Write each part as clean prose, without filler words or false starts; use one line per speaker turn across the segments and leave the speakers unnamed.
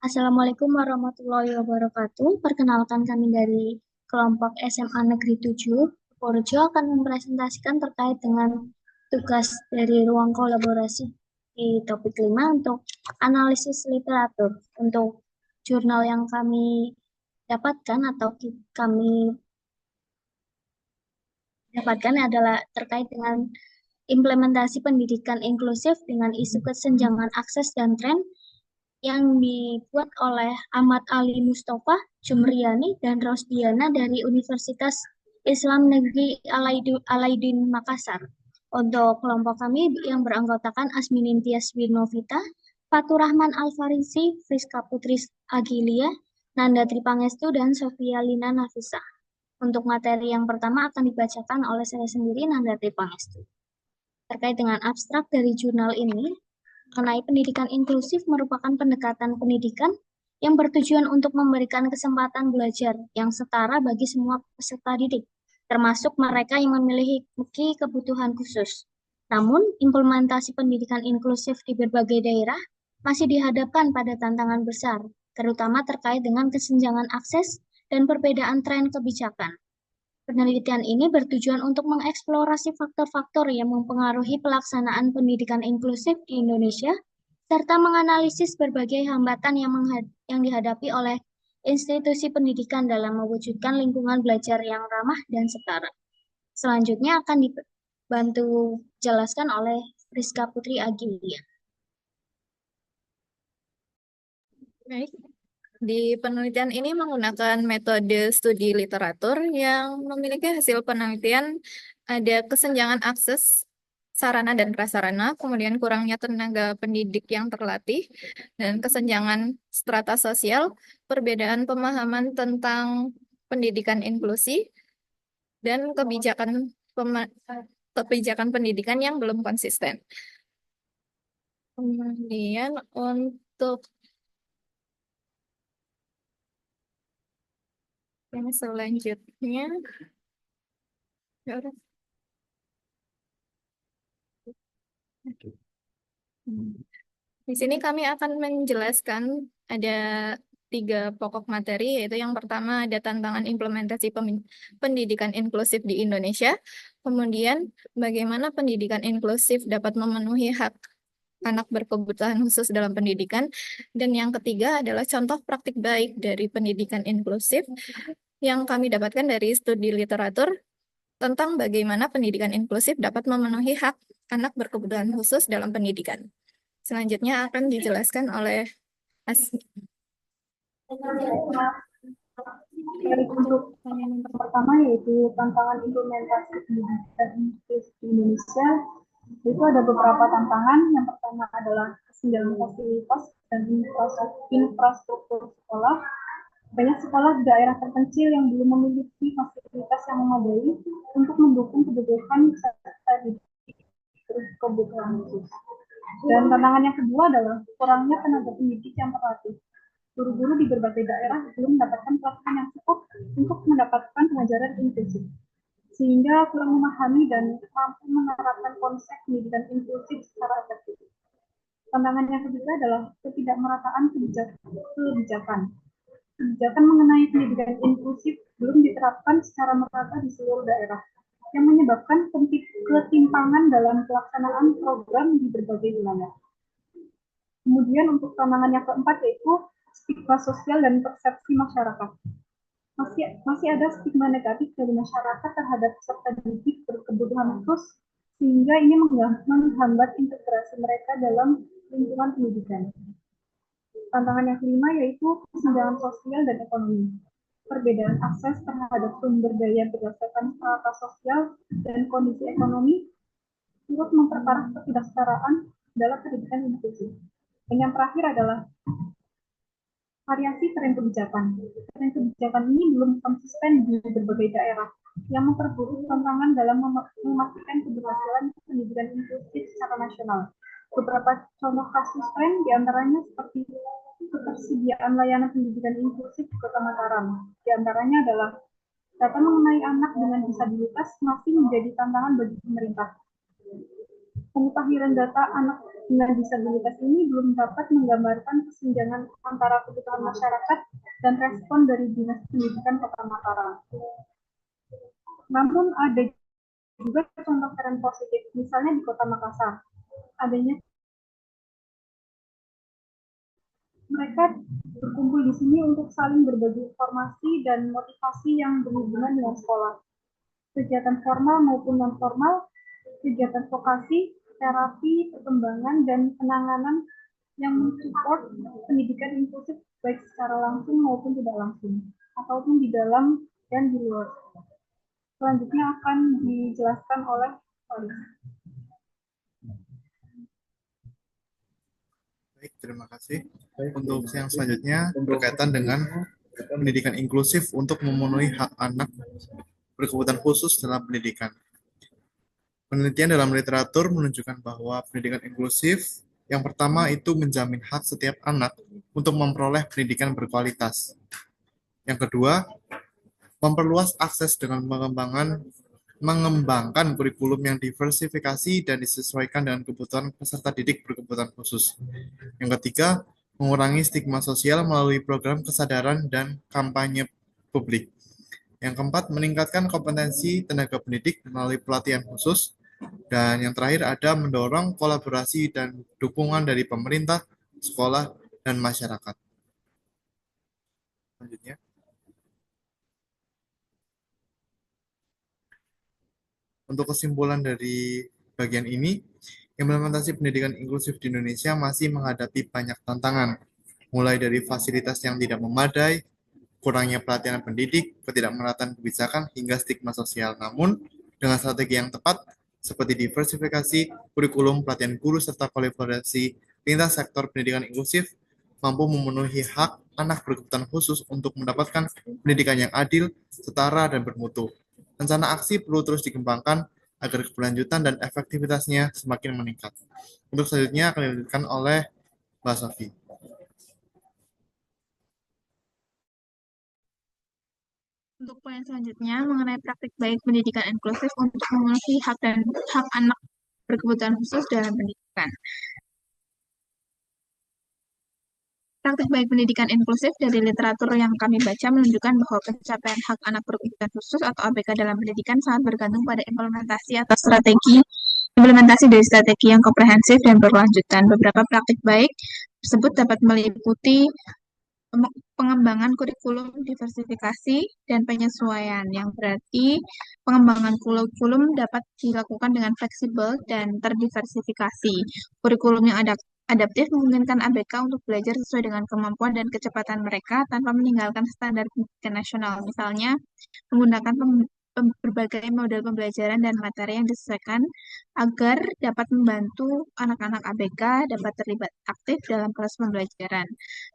Assalamualaikum warahmatullahi wabarakatuh. Perkenalkan kami dari kelompok SMA Negeri 7. Purworejo akan mempresentasikan terkait dengan tugas dari ruang kolaborasi di topik 5 untuk analisis literatur. Untuk jurnal yang kami dapatkan atau kami dapatkan adalah terkait dengan implementasi pendidikan inklusif dengan isu kesenjangan akses dan tren yang dibuat oleh Ahmad Ali Mustafa, Jumriyani, dan Rosdiana dari Universitas Islam Negeri Alaidin Makassar. Untuk kelompok kami yang beranggotakan Asminin Tias Wirnovita, Fatur Rahman Alfarisi, Friska Putri Agilia, Nanda Tripangestu, dan Sofia Lina Nafisa. Untuk materi yang pertama akan dibacakan oleh saya sendiri, Nanda Tripangestu. Terkait dengan abstrak dari jurnal ini, mengenai pendidikan inklusif merupakan pendekatan pendidikan yang bertujuan untuk memberikan kesempatan belajar yang setara bagi semua peserta didik, termasuk mereka yang memiliki kebutuhan khusus. Namun, implementasi pendidikan inklusif di berbagai daerah masih dihadapkan pada tantangan besar, terutama terkait dengan kesenjangan akses dan perbedaan tren kebijakan. Penelitian ini bertujuan untuk mengeksplorasi faktor-faktor yang mempengaruhi pelaksanaan pendidikan inklusif di Indonesia, serta menganalisis berbagai hambatan yang dihadapi oleh institusi pendidikan dalam mewujudkan lingkungan belajar yang ramah dan setara. Selanjutnya akan dibantu jelaskan oleh Rizka Putri Agilia.
Baik. Di penelitian ini menggunakan metode studi literatur yang memiliki hasil penelitian ada kesenjangan akses sarana dan prasarana, kemudian kurangnya tenaga pendidik yang terlatih, dan kesenjangan strata sosial, perbedaan pemahaman tentang pendidikan inklusi, dan kebijakan pendidikan yang belum konsisten. Kemudian untuk yang selanjutnya, ya udah. Di sini kami akan menjelaskan ada 3 pokok materi, yaitu yang pertama ada tantangan implementasi pendidikan inklusif di Indonesia, kemudian bagaimana pendidikan inklusif dapat memenuhi hak anak berkebutuhan khusus dalam pendidikan, dan yang ketiga adalah contoh praktik baik dari pendidikan inklusif yang kami dapatkan dari studi literatur tentang bagaimana pendidikan inklusif dapat memenuhi hak anak berkebutuhan khusus dalam pendidikan. Selanjutnya akan dijelaskan oleh Asmi.
Baik, untuk yang pertama yaitu tantangan implementasi pendidikan inklusif di Indonesia, itu ada beberapa tantangan. Yang pertama adalah kesenjangan fasilitas dan infrastruktur sekolah. Banyak sekolah di daerah terpencil yang belum memiliki fasilitas yang memadai untuk mendukung kebutuhan peserta didik berkebutuhan khusus. Dan tantangan yang kedua adalah kurangnya tenaga pendidik yang terlatih. Guru-guru di berbagai daerah belum mendapatkan pelatihan yang cukup untuk mendapatkan pengajaran inklusif, sehingga kurang memahami dan mampu menerapkan konsep pendidikan inklusif secara efektif. Tantangan yang ketiga adalah ketidakmerataan kebijakan. Kebijakan mengenai pendidikan inklusif belum diterapkan secara merata di seluruh daerah, yang menyebabkan ketimpangan dalam pelaksanaan program di berbagai wilayah. Kemudian untuk tantangan yang keempat yaitu stigma sosial dan persepsi masyarakat. Masih ada stigma negatif dari masyarakat terhadap peserta didik berkebutuhan khusus, sehingga ini menghambat integrasi mereka dalam lingkungan pendidikan. Tantangan yang kelima yaitu kesenjangan sosial dan ekonomi. Perbedaan akses terhadap sumber daya berdasarkan strata sosial dan kondisi ekonomi turut memperparah ketidaksetaraan dalam pendidikan inklusif. Dan yang terakhir adalah variasi tren kebijakan. Tren kebijakan ini belum konsisten di berbagai daerah, yang memperburuk tantangan dalam memastikan keberhasilan pendidikan inklusif secara nasional. Beberapa contoh kasus tren diantaranya seperti ketersediaan layanan pendidikan inklusif di Kota Mataram. Di antaranya adalah data mengenai anak dengan disabilitas masih menjadi tantangan bagi pemerintah. Pemutahiran data anak dengan disabilitas ini belum dapat menggambarkan kesenjangan antara kebutuhan masyarakat dan respon dari Dinas Pendidikan Kota Mataram. Namun ada juga contoh tren positif, misalnya di Kota Makassar. Adanya mereka berkumpul di sini untuk saling berbagi informasi dan motivasi yang berhubungan dengan sekolah. Kegiatan formal maupun non-formal, kegiatan vokasi, terapi, perkembangan, dan penanganan yang mensupport pendidikan inklusif baik secara langsung maupun tidak langsung, ataupun di dalam dan di luar. Selanjutnya akan dijelaskan oleh Wali.
Baik, terima kasih. Untuk yang selanjutnya berkaitan dengan pendidikan inklusif untuk memenuhi hak anak berkebutuhan khusus dalam pendidikan. Penelitian dalam literatur menunjukkan bahwa pendidikan inklusif yang pertama itu menjamin hak setiap anak untuk memperoleh pendidikan berkualitas. Yang kedua, memperluas akses dengan mengembangkan kurikulum yang diversifikasi dan disesuaikan dengan kebutuhan peserta didik berkebutuhan khusus. Yang ketiga, mengurangi stigma sosial melalui program kesadaran dan kampanye publik. Yang keempat, meningkatkan kompetensi tenaga pendidik melalui pelatihan khusus. Dan yang terakhir ada mendorong kolaborasi dan dukungan dari pemerintah, sekolah, dan masyarakat. Selanjutnya. Untuk kesimpulan dari bagian ini, implementasi pendidikan inklusif di Indonesia masih menghadapi banyak tantangan, mulai dari fasilitas yang tidak memadai, kurangnya pelatihan pendidik, ketidakmerataan kebijakan, hingga stigma sosial. Namun, dengan strategi yang tepat, seperti diversifikasi, kurikulum, pelatihan guru, serta kolaborasi lintas sektor pendidikan inklusif, mampu memenuhi hak anak berkebutuhan khusus untuk mendapatkan pendidikan yang adil, setara, dan bermutu. Rencana aksi perlu terus dikembangkan agar keberlanjutan dan efektivitasnya semakin meningkat. Untuk selanjutnya akan dilanjutkan oleh Mbak Sofi.
Untuk poin selanjutnya mengenai praktik baik pendidikan inklusif untuk memenuhi hak anak berkebutuhan khusus dalam pendidikan. Praktik baik pendidikan inklusif dari literatur yang kami baca menunjukkan bahwa pencapaian hak anak berkebutuhan khusus atau ABK dalam pendidikan sangat bergantung pada implementasi dari strategi yang komprehensif dan berkelanjutan. Beberapa praktik baik tersebut dapat meliputi pengembangan kurikulum diversifikasi dan penyesuaian, yang berarti pengembangan kurikulum dapat dilakukan dengan fleksibel dan terdiversifikasi. Kurikulum yang adaptif memungkinkan ABK untuk belajar sesuai dengan kemampuan dan kecepatan mereka tanpa meninggalkan standar pendidikan nasional. Misalnya, menggunakan berbagai model pembelajaran dan materi yang disesuaikan agar dapat membantu anak-anak ABK dapat terlibat aktif dalam proses pembelajaran.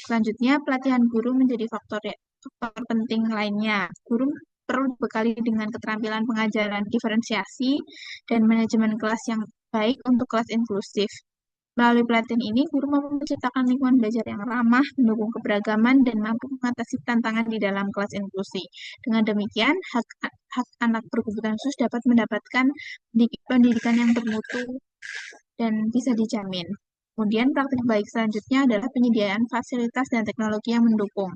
Selanjutnya, pelatihan guru menjadi faktor penting lainnya. Guru perlu dibekali dengan keterampilan pengajaran diferensiasi dan manajemen kelas yang baik untuk kelas inklusif. Melalui pelatihan ini, guru mampu menciptakan lingkungan belajar yang ramah, mendukung keberagaman, dan mampu mengatasi tantangan di dalam kelas inklusi. Dengan demikian, hak anak berkebutuhan khusus dapat mendapatkan pendidikan yang bermutu dan bisa dijamin. Kemudian, praktik baik selanjutnya adalah penyediaan fasilitas dan teknologi yang mendukung.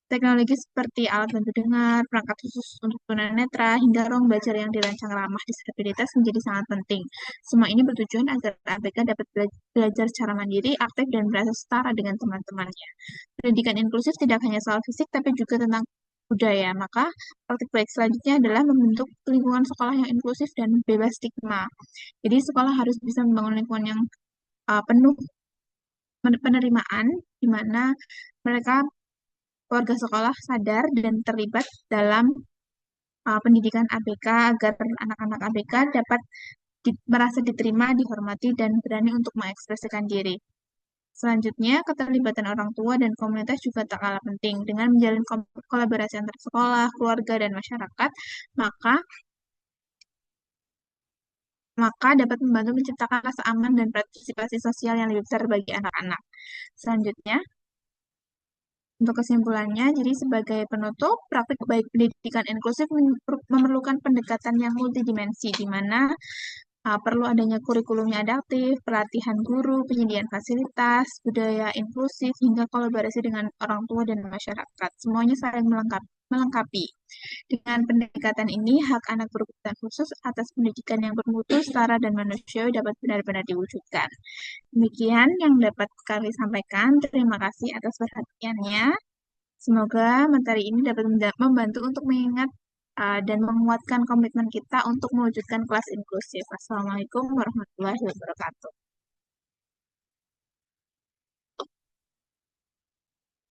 Teknologi seperti alat bantu dengar, perangkat khusus untuk tunanetra, hingga ruang belajar yang dirancang ramah disabilitas menjadi sangat penting. Semua ini bertujuan agar ABK dapat belajar secara mandiri, aktif, dan merasa setara dengan teman-temannya. Pendidikan inklusif tidak hanya soal fisik, tapi juga tentang budaya. Maka, praktik baik selanjutnya adalah membentuk lingkungan sekolah yang inklusif dan bebas stigma. Jadi, sekolah harus bisa membangun lingkungan yang penuh penerimaan, di mana keluarga sekolah sadar dan terlibat dalam pendidikan ABK agar anak-anak ABK dapat merasa diterima, dihormati, dan berani untuk mengekspresikan diri. Selanjutnya, keterlibatan orang tua dan komunitas juga tak kalah penting. Dengan menjalin kolaborasi antar sekolah, keluarga, dan masyarakat, maka dapat membantu menciptakan rasa aman dan partisipasi sosial yang lebih besar bagi anak-anak. Selanjutnya, untuk kesimpulannya, jadi sebagai penutup, praktik baik pendidikan inklusif memerlukan pendekatan yang multidimensi, di mana
perlu adanya kurikulum yang adaptif, pelatihan guru, penyediaan fasilitas, budaya inklusif, hingga kolaborasi dengan orang tua dan masyarakat. Semuanya saling melengkapi. Dengan pendekatan ini, hak anak berkebutuhan khusus atas pendidikan yang bermutu, setara, dan manusiawi dapat benar-benar diwujudkan. Demikian yang dapat kami sampaikan. Terima kasih atas perhatiannya. Semoga materi ini dapat membantu untuk mengingat dan menguatkan komitmen kita untuk mewujudkan kelas inklusif. Assalamualaikum warahmatullahi wabarakatuh.